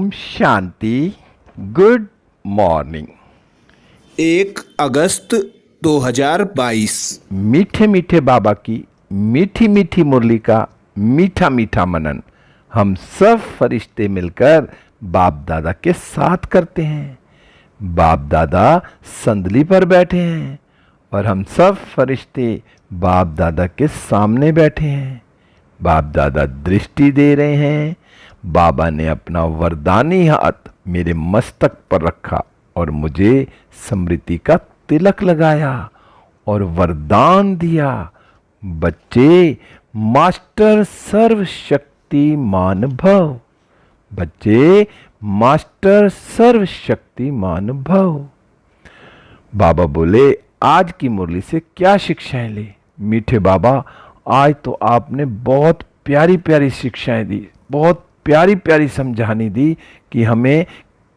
Om Shanti. Good morning. 1 अगस्त 2022। मीठे मीठे बाबा की मीठी मीठी मुरली का मीठा मीठा मनन हम सब फरिश्ते मिलकर बाप दादा के साथ करते हैं। बाप दादा संदली पर बैठे हैं और हम सब फरिश्ते बाप दादा के सामने बैठे हैं। बाप दादा दृष्टि दे रहे हैं। बाबा ने अपना वरदानी हाथ मेरे मस्तक पर रखा और मुझे स्मृति का तिलक लगाया और वरदान दिया, बच्चे मास्टर सर्वशक्तिमान भव। बच्चे मास्टर सर्वशक्तिमान भव। बाबा बोले, आज की मुरली से क्या शिक्षाएं ले? मीठे बाबा, आज तो आपने बहुत प्यारी प्यारी शिक्षाएं दी, बहुत प्यारी प्यारी समझानी दी कि हमें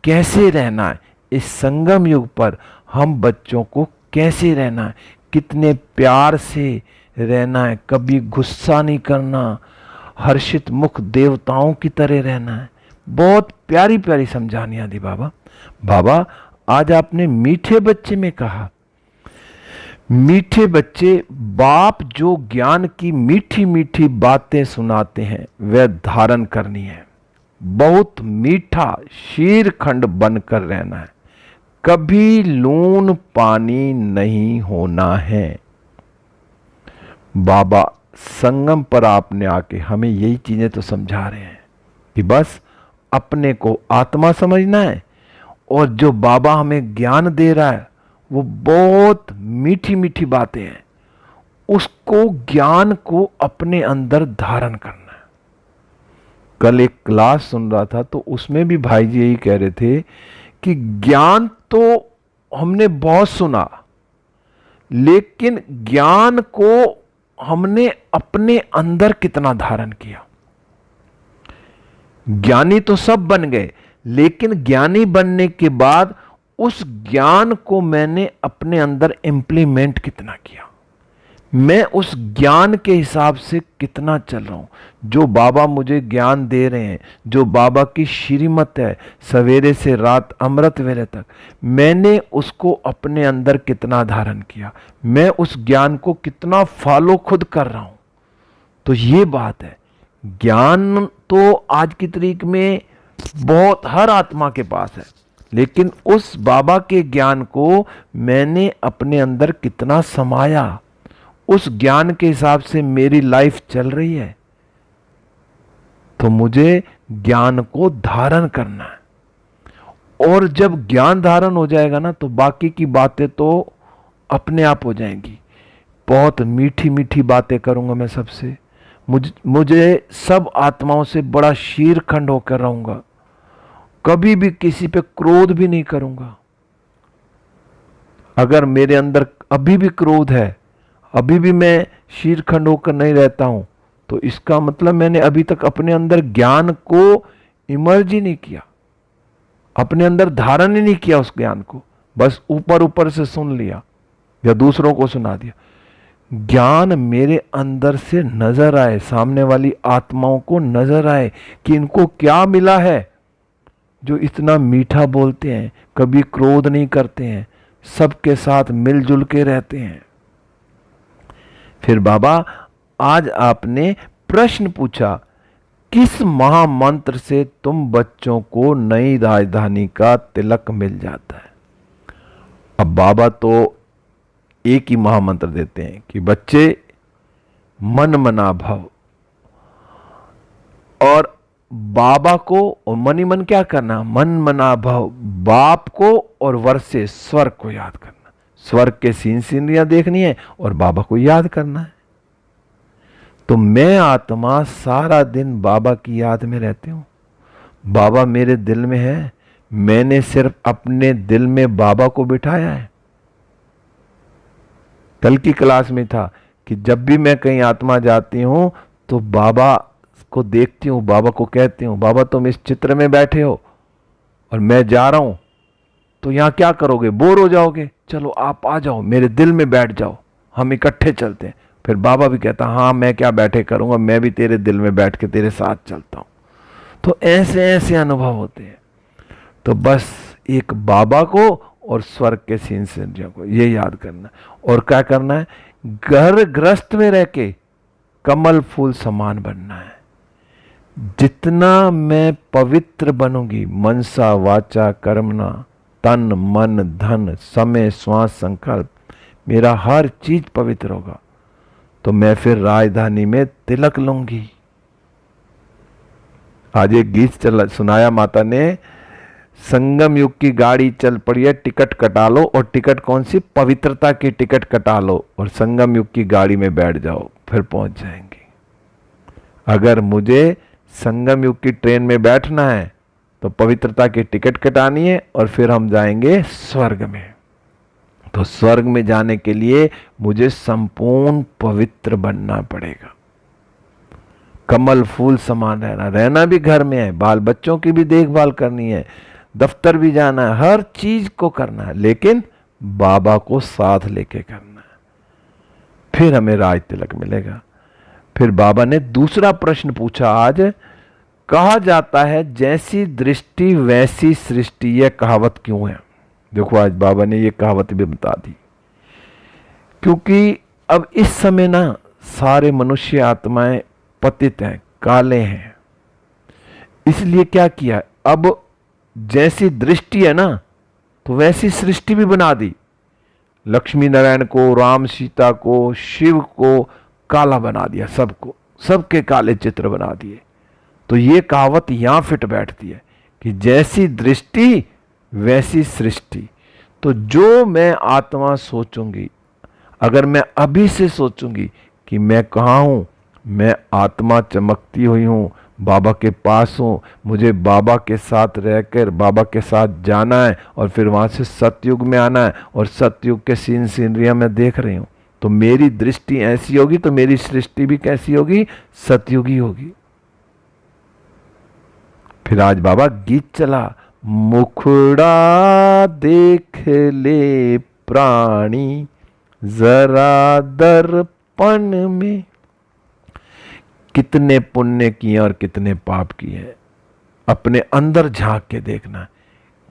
कैसे रहना है इस संगम युग पर। हम बच्चों को कैसे रहना है, कितने प्यार से रहना है, कभी गुस्सा नहीं करना, हर्षित मुख देवताओं की तरह रहना है। बहुत प्यारी प्यारी समझानियां दी बाबा। बाबा, आज आपने मीठे बच्चे में कहा, मीठे बच्चे, बाप जो ज्ञान की मीठी मीठी बातें सुनाते हैं वह धारण करनी है। बहुत मीठा शीरखंड बनकर रहना है, कभी लून पानी नहीं होना है। बाबा संगम पर आपने आके हमें यही चीजें तो समझा रहे हैं कि बस अपने को आत्मा समझना है और जो बाबा हमें ज्ञान दे रहा है वो बहुत मीठी मीठी बातें हैं, उसको ज्ञान को अपने अंदर धारण करना है। कल एक क्लास सुन रहा था तो उसमें भी भाई जी यही कह रहे थे कि ज्ञान तो हमने बहुत सुना, लेकिन ज्ञान को हमने अपने अंदर कितना धारण किया। ज्ञानी तो सब बन गए, लेकिन ज्ञानी बनने के बाद उस ज्ञान को मैंने अपने अंदर इंप्लीमेंट कितना किया, मैं उस ज्ञान के हिसाब से कितना चल रहा हूं। जो बाबा मुझे ज्ञान दे रहे हैं, जो बाबा की श्रीमत है सवेरे से रात अमृत वेले तक, मैंने उसको अपने अंदर कितना धारण किया, मैं उस ज्ञान को कितना फॉलो खुद कर रहा हूं। तो ये बात है, ज्ञान तो आज की तारीख में बहुत हर आत्मा के पास है, लेकिन उस बाबा के ज्ञान को मैंने अपने अंदर कितना समाया, उस ज्ञान के हिसाब से मेरी लाइफ चल रही है। तो मुझे ज्ञान को धारण करना है, और जब ज्ञान धारण हो जाएगा ना तो बाकी की बातें तो अपने आप हो जाएंगी। बहुत मीठी मीठी बातें करूंगा मैं सबसे, मुझे सब आत्माओं से बड़ा शीरखंड होकर रहूंगा, कभी भी किसी पे क्रोध भी नहीं करूंगा। अगर मेरे अंदर अभी भी क्रोध है, अभी भी मैं शीरखंड होकर नहीं रहता हूं, तो इसका मतलब मैंने अभी तक अपने अंदर ज्ञान को इमर्ज ही नहीं किया, अपने अंदर धारण ही नहीं किया उस ज्ञान को, बस ऊपर ऊपर से सुन लिया या दूसरों को सुना दिया। ज्ञान मेरे अंदर से नजर आए, सामने वाली आत्माओं को नजर आए कि इनको क्या मिला है जो इतना मीठा बोलते हैं, कभी क्रोध नहीं करते हैं, सबके साथ मिलजुल के रहते हैं। फिर बाबा, आज आपने प्रश्न पूछा, किस महामंत्र से तुम बच्चों को नई राजधानी का तिलक मिल जाता है? अब बाबा तो एक ही महामंत्र देते हैं कि बच्चे मन मना भव, और बाबा को और मन ही मन क्या करना, मन मना भव, बाप को और वर्षे स्वर्ग को याद करना, स्वर्ग के सीन सीनरियां देखनी है और बाबा को याद करना है। तो मैं आत्मा सारा दिन बाबा की याद में रहती हूं, बाबा मेरे दिल में है, मैंने सिर्फ अपने दिल में बाबा को बिठाया है। कल की क्लास में था कि जब भी मैं कहीं आत्मा जाती हूं तो बाबा को देखती हूं, बाबा को कहती हूं, बाबा तुम इस चित्र में बैठे हो और मैं जा रहा हूं, तो यहां क्या करोगे, बोर हो जाओगे, चलो आप आ जाओ मेरे दिल में बैठ जाओ, हम इकट्ठे चलते हैं। फिर बाबा भी कहता, हाँ मैं क्या बैठे करूंगा, मैं भी तेरे दिल में बैठ के तेरे साथ चलता हूं। तो ऐसे ऐसे अनुभव होते हैं। तो बस एक बाबा को और स्वर्ग के सीन सिंधियों को ये याद करना और क्या करना है, घर गृहस्थ में रह के कमल फूल समान बनना है। जितना मैं पवित्र बनूंगी मनसा वाचा कर्मणा, तन मन धन समय श्वास संकल्प, मेरा हर चीज पवित्र होगा तो मैं फिर राजधानी में तिलक लूंगी। आज एक गीत सुनाया माता ने, संगम युग की गाड़ी चल पड़ी है, टिकट कटा लो, और टिकट कौन सी, पवित्रता की टिकट कटा लो और संगम युग की गाड़ी में बैठ जाओ, फिर पहुंच जाएंगे। अगर मुझे संगम युग की ट्रेन में बैठना है तो पवित्रता की टिकट कटानी है और फिर हम जाएंगे स्वर्ग में। तो स्वर्ग में जाने के लिए मुझे संपूर्ण पवित्र बनना पड़ेगा, कमल फूल समान रहना भी घर में है, बाल बच्चों की भी देखभाल करनी है, दफ्तर भी जाना है, हर चीज को करना है, लेकिन बाबा को साथ लेके करना है, फिर हमें राज तिलक मिलेगा। फिर बाबा ने दूसरा प्रश्न पूछा आज, कहा जाता है जैसी दृष्टि वैसी सृष्टि, यह कहावत क्यों है? देखो आज बाबा ने ये कहावत भी बता दी, क्योंकि अब इस समय ना सारे मनुष्य आत्माएं पतित हैं, काले हैं, इसलिए क्या किया, अब जैसी दृष्टि है ना तो वैसी सृष्टि भी बना दी। लक्ष्मी नारायण को, राम सीता को, शिव को काला बना दिया, सबको, सबके काले चित्र बना दिए। तो ये कहावत यहां फिट बैठती है कि जैसी दृष्टि वैसी सृष्टि। तो जो मैं आत्मा सोचूंगी, अगर मैं अभी से सोचूंगी कि मैं कहाँ हूं, मैं आत्मा चमकती हुई हूं, बाबा के पास हूं, मुझे बाबा के साथ रहकर बाबा के साथ जाना है और फिर वहां से सतयुग में आना है और सतयुग के सीनरियां मैं देख रही हूं, तो मेरी दृष्टि ऐसी होगी तो मेरी सृष्टि भी कैसी होगी, सतयुगी होगी। फिर आज बाबा गीत चला, मुखड़ा देख ले प्राणी जरा दर्पण में, कितने पुण्य किए और कितने पाप किए, अपने अंदर झांक के देखना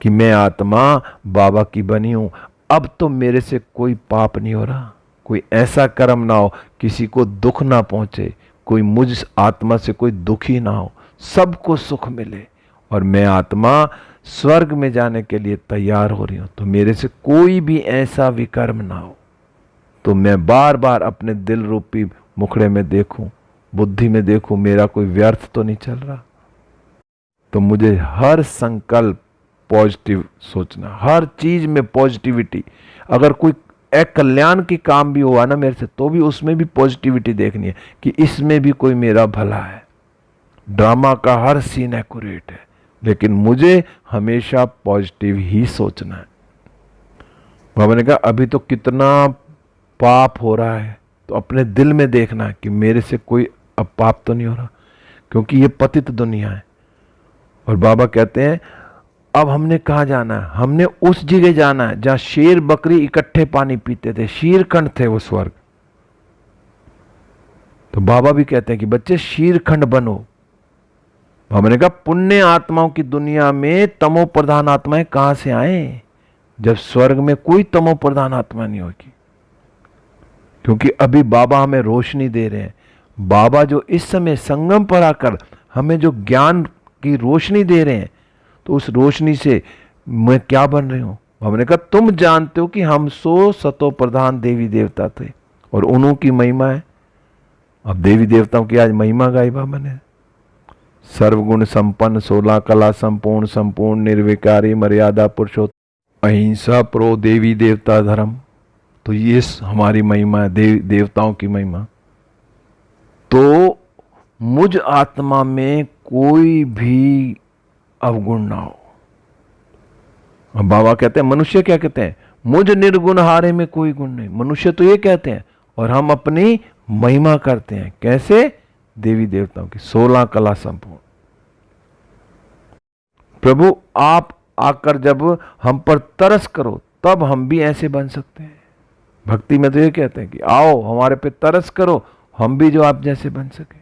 कि मैं आत्मा बाबा की बनी हूं, अब तो मेरे से कोई पाप नहीं हो रहा, कोई ऐसा कर्म ना हो किसी को दुख ना पहुंचे, कोई मुझ आत्मा से कोई दुखी ना हो, सबको सुख मिले और मैं आत्मा स्वर्ग में जाने के लिए तैयार हो रही हूं, तो मेरे से कोई भी ऐसा विकर्म ना हो। तो मैं बार बार अपने दिल रूपी मुखड़े में देखूं, बुद्धि में देखूं, मेरा कोई व्यर्थ तो नहीं चल रहा। तो मुझे हर संकल्प पॉजिटिव सोचना, हर चीज में पॉजिटिविटी। अगर कोई एक कल्याण की काम भी हुआ ना मेरे से, तो भी उसमें भी पॉजिटिविटी देखनी है कि इसमें भी कोई मेरा भला है। ड्रामा का हर सीन एक्यूरेट है, लेकिन मुझे हमेशा पॉजिटिव ही सोचना है। बाबा ने कहा अभी तो कितना पाप हो रहा है, तो अपने दिल में देखना है कि मेरे से कोई अब पाप तो नहीं हो रहा, क्योंकि ये पतित दुनिया है। और बाबा कहते हैं अब हमने कहाँ जाना है, हमने उस जगह जाना है जहां शेर बकरी इकट्ठे पानी पीते थे, शीरखंड थे वो स्वर्ग। तो बाबा भी कहते हैं कि बच्चे शीरखंड बनो। बाबा ने कहा पुण्य आत्माओं की दुनिया में तमो प्रधान आत्माएं कहां से आए, जब स्वर्ग में कोई तमो प्रधान आत्मा नहीं होगी। क्योंकि अभी बाबा हमें रोशनी दे रहे हैं। बाबा जो इस समय संगम पर आकर हमें जो ज्ञान की रोशनी दे रहे हैं, तो उस रोशनी से मैं क्या बन रही हूं। बाबा ने कहा तुम जानते हो कि हम 100 सतो प्रधान देवी देवता थे और उन्हों की महिमा है। अब देवी देवताओं की आज महिमा गाई बाबा ने, सर्वगुण संपन्न 16 कला संपूर्ण, संपूर्ण निर्विकारी मर्यादा पुरुषोत्तम, अहिंसा प्रो देवी देवता धर्म। तो ये हमारी महिमा है, देवताओं की महिमा। तो मुझ आत्मा में कोई भी अवगुण ना हो। अब बाबा कहते हैं, मनुष्य क्या कहते हैं, मुझ निर्गुण हारे में कोई गुण नहीं। मनुष्य तो ये कहते हैं और हम अपनी महिमा करते हैं। कैसे? देवी देवताओं की 16 कला संपूर्ण। प्रभु आप आकर जब हम पर तरस करो तब हम भी ऐसे बन सकते हैं। भक्ति में तो ये कहते हैं कि आओ हमारे पे तरस करो, हम भी जो आप जैसे बन सके।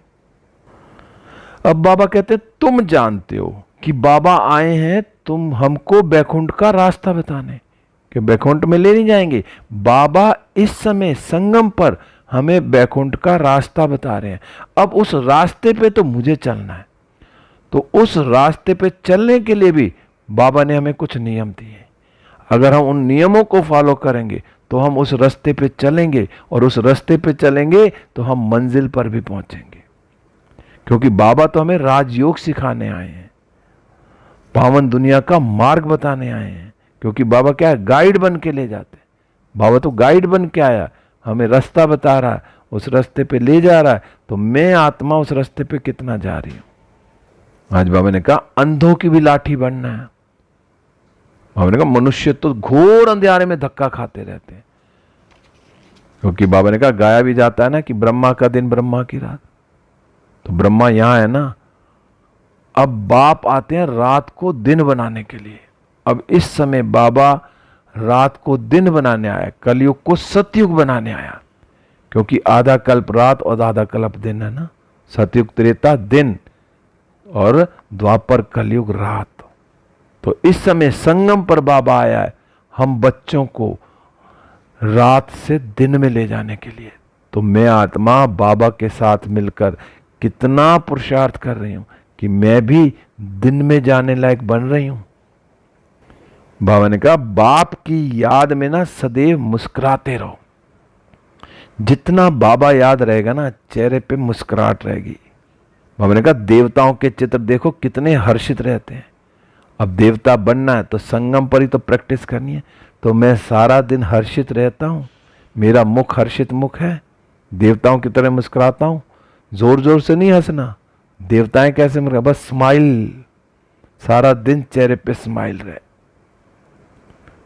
अब बाबा कहते हैं तुम जानते हो कि बाबा आए हैं तुम हमको बैकुंठ का रास्ता बताने, कि बैकुंठ में ले नहीं जाएंगे। बाबा इस समय संगम पर हमें बैकुंठ का रास्ता बता रहे हैं। अब उस रास्ते पे तो मुझे चलना है, तो उस रास्ते पे चलने के लिए भी बाबा ने हमें कुछ नियम दिए। अगर हम उन नियमों को फॉलो करेंगे तो हम उस रास्ते पे चलेंगे, और उस रास्ते पे चलेंगे तो हम मंजिल पर भी पहुंचेंगे। क्योंकि बाबा तो हमें राजयोग सिखाने आए हैं, पावन दुनिया का मार्ग बताने आए हैं। क्योंकि बाबा क्या है, गाइड बन के ले जाते हैं। बाबा तो गाइड बन के आया, हमें रास्ता बता रहा है, उस रास्ते पे ले जा रहा है। तो मैं आत्मा उस रास्ते पे कितना जा रही हूं। आज बाबा ने कहा अंधों की भी लाठी बनना है। बाबा ने कहा मनुष्य तो घोर अंधेरे में धक्का खाते रहते हैं। क्योंकि बाबा ने कहा गाया भी जाता है ना कि ब्रह्मा का दिन ब्रह्मा की रात, तो ब्रह्मा यहां है ना। अब बाप आते हैं रात को दिन बनाने के लिए। अब इस समय बाबा रात को दिन बनाने आया, कलयुग को सतयुग बनाने आया। क्योंकि आधा कल्प रात और आधा कल्प दिन है ना, सतयुग त्रेता दिन और द्वापर कलयुग रात। तो इस समय संगम पर बाबा आया है हम बच्चों को रात से दिन में ले जाने के लिए। तो मैं आत्मा बाबा के साथ मिलकर कितना पुरुषार्थ कर रही हूं कि मैं भी दिन में जाने लायक बन रही हूं। बाबा ने कहा बाप की याद में ना सदैव मुस्कुराते रहो। जितना बाबा याद रहेगा ना, चेहरे पे मुस्कुराहट रहेगी। बाबा ने कहा देवताओं के चित्र देखो कितने हर्षित रहते हैं। अब देवता बनना है तो संगम पर ही तो प्रैक्टिस करनी है। तो मैं सारा दिन हर्षित रहता हूं, मेरा मुख हर्षित मुख है, देवताओं की तरह मुस्कुराता हूं। जोर जोर से नहीं हंसना। देवताएं कैसे मुस्कुरा, बस स्माइल, सारा दिन चेहरे पे स्माइल रहे।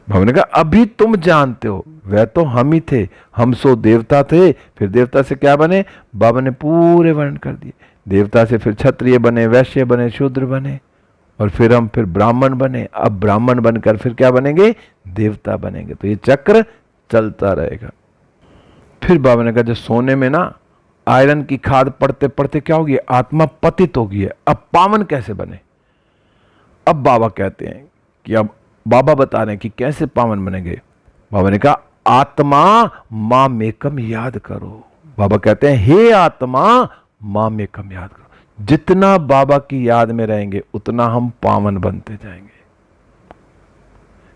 बाबा ने कहा अभी तुम जानते हो, वह तो हम ही थे, हम सो देवता थे, फिर देवता से क्या बने। बाबा ने पूरे वर्णन कर दिए। देवता से फिर क्षत्रिय बने, वैश्य बने, शूद्र बने, और फिर हम फिर ब्राह्मण बने। अब ब्राह्मण बनकर फिर क्या बनेंगे, देवता बनेंगे। तो ये चक्र चलता रहेगा। फिर बाबा ने कहा जो सोने में ना आयरन की खाद पड़ते पड़ते क्या होगी, आत्मा पतित होगी है। अब पावन कैसे बने। अब बाबा कहते हैं कि अब बाबा बता रहे हैं कि कैसे पावन बनेंगे। बाबा ने कहा आत्मा मां मेकम याद करो। बाबा कहते हैं हे आत्मा मां मेकम याद करो। जितना बाबा की याद में रहेंगे उतना हम पावन बनते जाएंगे।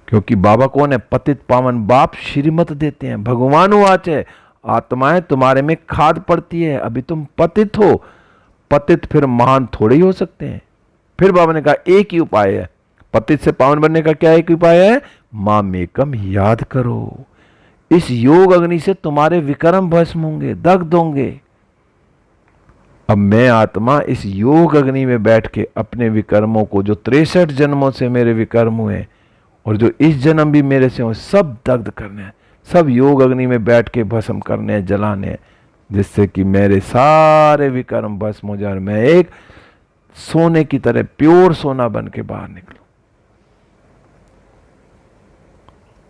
क्योंकि बाबा कौन है, पतित पावन बाप श्रीमत देते हैं। भगवान वाच है, आत्माएं तुम्हारे में खाद पड़ती है, अभी तुम पतित हो। पतित फिर महान थोड़े ही हो सकते हैं। फिर बाबा ने कहा एक ही उपाय है पतित से पावन बनने का। क्या एक उपाय है, मां मेकम याद करो। इस योग अग्नि से तुम्हारे विकर्म भस्म होंगे, दग्ध होंगे। अब मैं आत्मा इस योग अग्नि में बैठ के अपने विकर्मों को, जो 63 जन्मों से मेरे विकर्म हुए और जो इस जन्म भी मेरे से हो, सब दग्ध करने हैं, सब योग अग्नि में बैठ के भस्म करने हैं, जलाने हैं, जिससे कि मेरे सारे विकर्म भस्म हो जाए। मैं एक सोने की तरह प्योर सोना बन के बाहर निकलूं।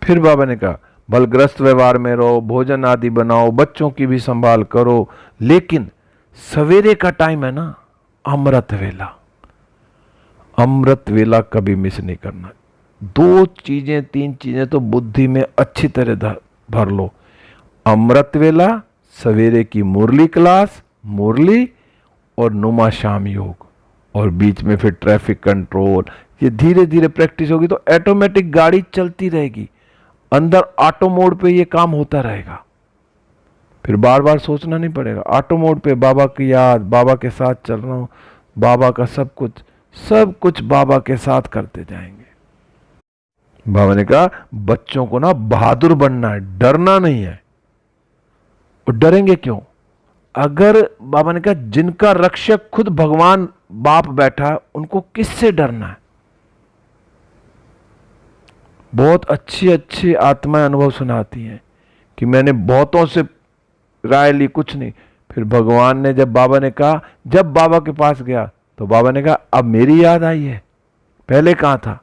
फिर बाबा ने कहा बलग्रस्त व्यवहार में रहो, भोजन आदि बनाओ, बच्चों की भी संभाल करो, लेकिन सवेरे का टाइम है ना, अमृत वेला, अमृत वेला कभी मिस नहीं करना। 2 चीजें 3 चीजें तो बुद्धि में अच्छी तरह भर लो। अमृत वेला, सवेरे की मुरली क्लास, मुरली और नुमा शाम योग, और बीच में फिर ट्रैफिक कंट्रोल। ये धीरे धीरे प्रैक्टिस होगी तो ऑटोमेटिक गाड़ी चलती रहेगी, अंदर ऑटो मोड पे ये काम होता रहेगा। फिर बार बार सोचना नहीं पड़ेगा, ऑटो मोड पे बाबा की याद, बाबा के साथ चल रहा हूं, बाबा का सब कुछ बाबा के साथ करते जाएंगे। बाबा ने कहा बच्चों को ना बहादुर बनना है, डरना नहीं है। और डरेंगे क्यों, अगर बाबा ने कहा जिनका रक्षक खुद भगवान बाप बैठा है, उनको किससे डरना है। बहुत अच्छी अच्छी आत्माएं अनुभव सुनाती हैं कि मैंने बहुतों से राय ली, कुछ नहीं। फिर भगवान ने जब बाबा के पास गया तो बाबा ने कहा अब मेरी याद आई है, पहले कहां था।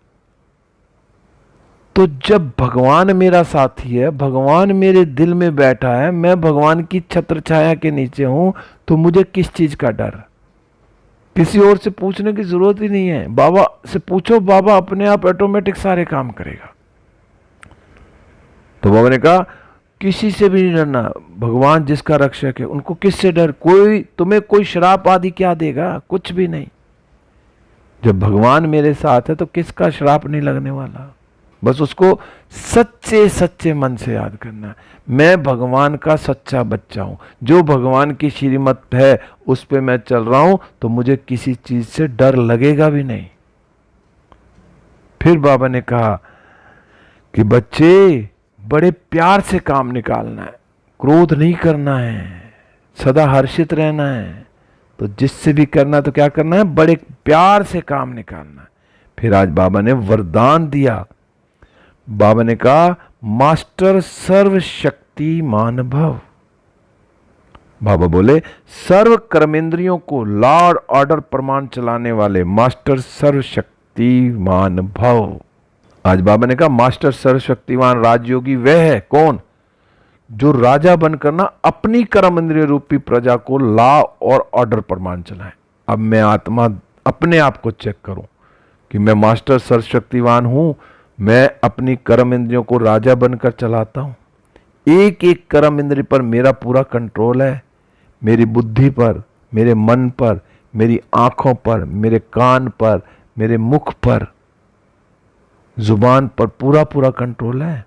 तो जब भगवान मेरा साथी है, भगवान मेरे दिल में बैठा है, मैं भगवान की छत्र छाया के नीचे हूं, तो मुझे किस चीज का डर। किसी और से पूछने की जरूरत ही नहीं है, बाबा से पूछो, बाबा अपने आप ऑटोमेटिक सारे काम करेगा। तो बाबा ने कहा किसी से भी नहीं डरना, भगवान जिसका रक्षक है उनको किससे डर, कोई तुम्हें कोई श्राप आदि क्या देगा, कुछ भी नहीं। जब भगवान मेरे साथ है तो किसका श्राप नहीं लगने वाला। बस उसको सच्चे सच्चे मन से याद करना है, मैं भगवान का सच्चा बच्चा हूं, जो भगवान की श्रीमत है उस पे मैं चल रहा हूं, तो मुझे किसी चीज से डर लगेगा भी नहीं। फिर बाबा ने कहा कि बच्चे बड़े प्यार से काम निकालना है, क्रोध नहीं करना है, सदा हर्षित रहना है। तो जिससे भी करना तो क्या करना है, बड़े प्यार से काम निकालना है। फिर आज बाबा ने वरदान दिया। बाबा ने कहा मास्टर सर्वशक्तिमान भव। बाबा बोले सर्व कर्मेंद्रियों को लॉर्ड ऑर्डर प्रमाण चलाने वाले मास्टर सर्वशक्तिमान भव। आज बाबा ने कहा मास्टर सर्वशक्तिमान राजयोगी वह है कौन, जो राजा बनकर ना अपनी कर्म इंद्रिय रूपी प्रजा को लॉ और ऑर्डर प्रमाण चलाए। अब मैं आत्मा अपने आप को चेक करूं कि मैं मास्टर सर्वशक्तिवान हूं, मैं अपनी कर्म इंद्रियों को राजा बनकर चलाता हूं, एक एक कर्म इंद्रिय पर मेरा पूरा कंट्रोल है, मेरी बुद्धि पर, मेरे मन पर, मेरी आंखों पर, मेरे कान पर, मेरे मुख पर, जुबान पर पूरा पूरा कंट्रोल है।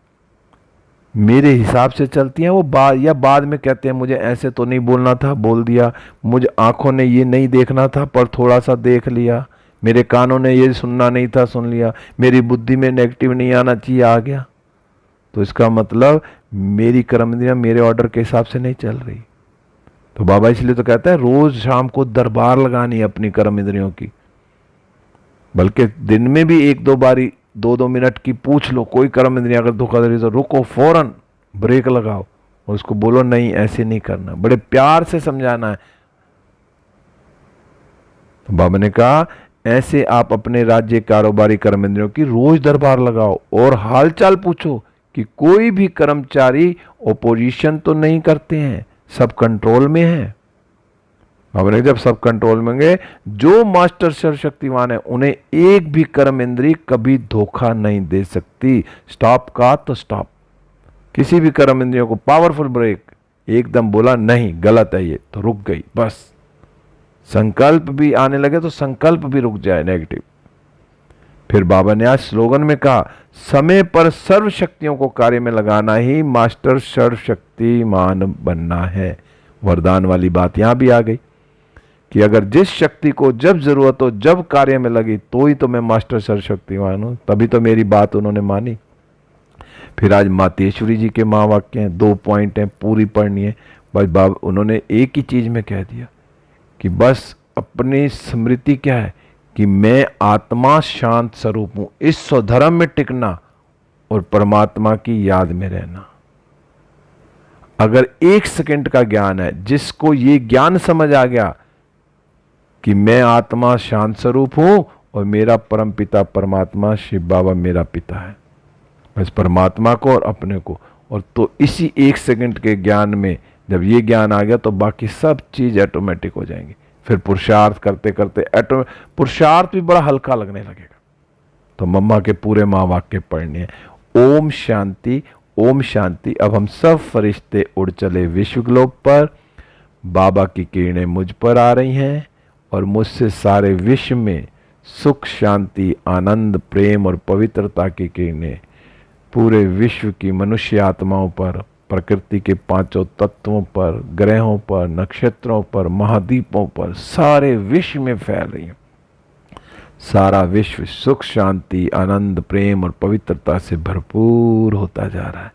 मेरे हिसाब से चलती हैं वो, बाद में कहते हैं मुझे ऐसे तो नहीं बोलना था, बोल दिया, मुझे आंखों ने ये नहीं देखना था पर थोड़ा सा देख लिया, मेरे कानों ने ये सुनना नहीं था सुन लिया, मेरी बुद्धि में नेगेटिव नहीं आना चाहिए आ गया। तो इसका मतलब मेरी कर्म इंद्रियां मेरे ऑर्डर के हिसाब से नहीं चल रही। तो बाबा इसलिए तो कहता है रोज शाम को दरबार लगानी है अपनी कर्म इंद्रियों की, बल्कि दिन में भी एक दो बारी 2-2 मिनट की पूछ लो, कोई कर्म इंद्रिया अगर धोखा दे रही तो रुको, फौरन ब्रेक लगाओ और उसको बोलो नहीं ऐसे नहीं करना, बड़े प्यार से समझाना है। तो बाबा ने कहा ऐसे आप अपने राज्य कारोबारी कर्म इंद्रियों की रोज दरबार लगाओ और हालचाल पूछो कि कोई भी कर्मचारी ओपोजिशन तो नहीं करते हैं, सब कंट्रोल में है। बाबा ने जब सब कंट्रोल में गए, जो मास्टर सर्वशक्तिवान है उन्हें एक भी कर्म इंद्री कभी धोखा नहीं दे सकती। स्टॉप का तो स्टॉप, किसी भी कर्म इंद्रियों को पावरफुल ब्रेक, एकदम बोला नहीं गलत है ये तो रुक गई, बस संकल्प भी आने लगे तो संकल्प भी रुक जाए नेगेटिव। फिर बाबा ने आज स्लोगन में कहा समय पर सर्व शक्तियों को कार्य में लगाना ही मास्टर सर्वशक्तिमान बनना है। वरदान वाली बात यहां भी आ गई कि अगर जिस शक्ति को जब जरूरत हो जब कार्य में लगी तो ही तो मैं मास्टर सर्वशक्तिमान हूं, तभी तो मेरी बात उन्होंने मानी। फिर आज मातेश्वरी जी के महावाक्य हैं, 2 पॉइंट हैं, पूरी पढ़नी है। बस बाबा उन्होंने एक ही चीज में कह दिया कि बस अपनी स्मृति क्या है कि मैं आत्मा शांत स्वरूप हूं, इस स्वधर्म में टिकना और परमात्मा की याद में रहना। अगर 1 सेकंड का ज्ञान है, जिसको ये ज्ञान समझ आ गया कि मैं आत्मा शांत स्वरूप हूं और मेरा परम पिता परमात्मा शिव बाबा मेरा पिता है, बस परमात्मा को और अपने को, और तो इसी 1 सेकंड के ज्ञान में जब ये ज्ञान आ गया तो बाकी सब चीज ऑटोमेटिक हो जाएंगी। फिर पुरुषार्थ करते करते पुरुषार्थ भी बड़ा हल्का लगने लगेगा। तो मम्मा के पूरे महावाक्य पढ़ने हैं। ओम शांति, ओम शांति। अब हम सब फरिश्ते उड़ चले विश्व ग्लोब पर, बाबा की किरणें मुझ पर आ रही हैं और मुझसे सारे विश्व में सुख शांति आनंद प्रेम और पवित्रता की किरणें पूरे विश्व की मनुष्य आत्माओं पर, प्रकृति के 5 तत्वों पर, ग्रहों पर, नक्षत्रों पर, महाद्वीपों पर, सारे विश्व में फैल रही हैं। सारा विश्व सुख शांति आनंद प्रेम और पवित्रता से भरपूर होता जा रहा है।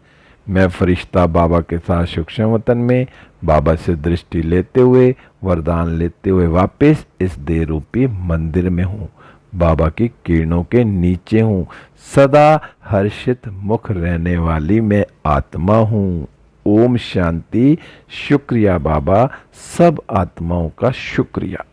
मैं फरिश्ता बाबा के साथ सूक्ष्म वतन में बाबा से दृष्टि लेते हुए वरदान लेते हुए वापस इस देह रूपी मंदिर में हूँ, बाबा की किरणों के नीचे हूँ, सदा हर्षित मुख रहने वाली मैं आत्मा हूँ। ओम शांति। शुक्रिया बाबा, सब आत्माओं का शुक्रिया।